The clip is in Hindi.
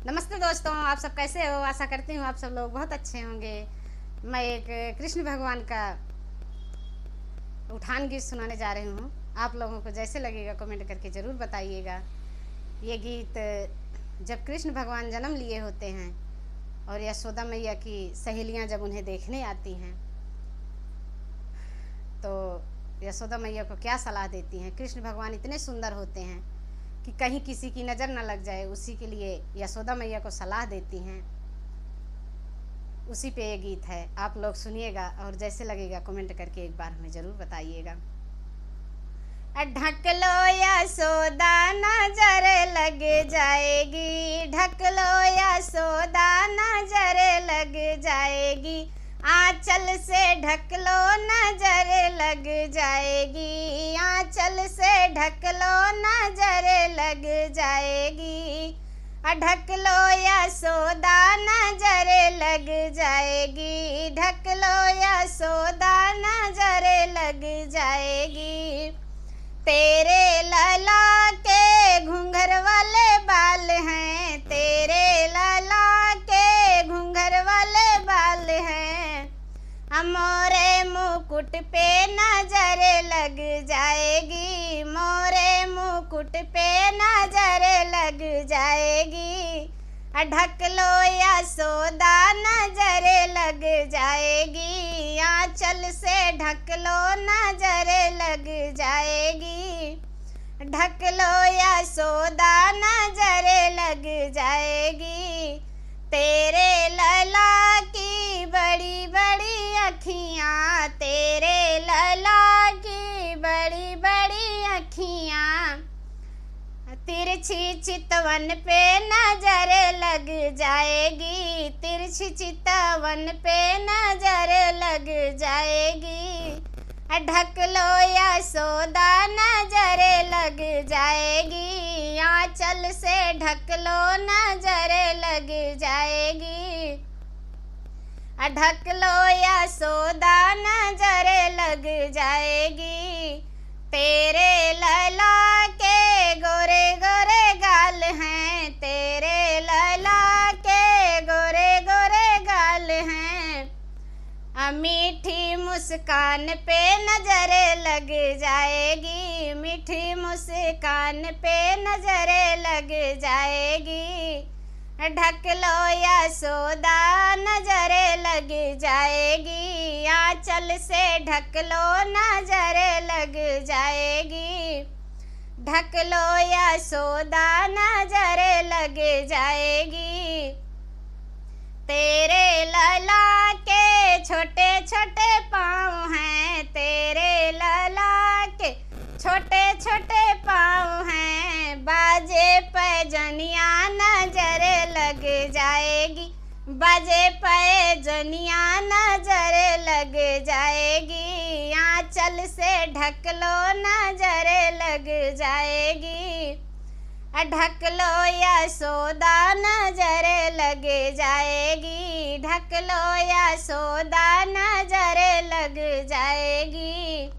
नमस्ते दोस्तों, आप सब कैसे हो? आशा करती हूँ आप सब लोग बहुत अच्छे होंगे। मैं एक कृष्ण भगवान का उठान गीत सुनाने जा रही हूँ। आप लोगों को जैसे लगेगा कमेंट करके ज़रूर बताइएगा। ये गीत जब कृष्ण भगवान जन्म लिए होते हैं और यशोदा मैया की सहेलियाँ जब उन्हें देखने आती हैं तो यशोदा मैया को क्या सलाह देती हैं। कृष्ण भगवान इतने सुंदर होते हैं कि कहीं किसी की नज़र न लग जाए, उसी के लिए यशोदा मैया को सलाह देती हैं। उसी पे ये गीत है, आप लोग सुनिएगा और जैसे लगेगा कमेंट करके एक बार हमें ज़रूर बताइएगा। ढक लो यशोदा नजर लग जाएगी, ढक लो यशोदा नजर लग जाएगी, आंचल से ढक लो नजर लग जाएगी, आंचल से ढक लो नजर लग जाएगी, ढक लो यशोदा नजर लग जाएगी, ढक लो यशोदा नजर लग जाएगी। तेरे लला के घूंघर वाले बाल हैं, तेरे लला के घूंघर वाले बाल हैं, मोरे मुकुट पे नजर लग जाएगी, मोरे मुकुट पे नजर लग जाएगी, ढक लो यशोदा नजर लग जाएगी, आंचल से ढक लो नजर लग जाएगी, ढक लो यशोदा नजर लग जाएगी। तेरे लला की बड़ी बड़ी अखियाँ, तेरे लला की बड़ी बड़ी अखियाँ, तिरछी चितवन पे नजर लग जाएगी, तिरछी चितवन पे नजर लग जाएगी, ढक लो यशोदा नजर लग जाएगी, आंचल से ढक लो नजर लग जाएगी, ढक लो यशोदा नजर लग जाएगी। तेरे लला के गोरे गोरे गाल हैं, तेरे लला के गोरे गोरे गाल हैं, मीठी मुस्कान पे नजर लग जाएगी, मीठी मुस्कान पे नजर लग जाएगी, ढक लो यशोदा नजर लग जाएगी, आंचल से ढक लो नजर लग जाएगी, ढक लो यशोदा नजर लग जाएगी। तेरे लला के छोटे छोटे पाँव हैं, तेरे लला के छोटे छोटे पाँव हैं, बाजे पैजनिया नजर लग जाएगी, बाजे पैजनिया नजर लग जाएगी, आंचल से ढक लो नजर लग जाएगी, ढक लो यशोदा नजर लग जाएगी, ढक लो यशोदा नजर लग जाएगी।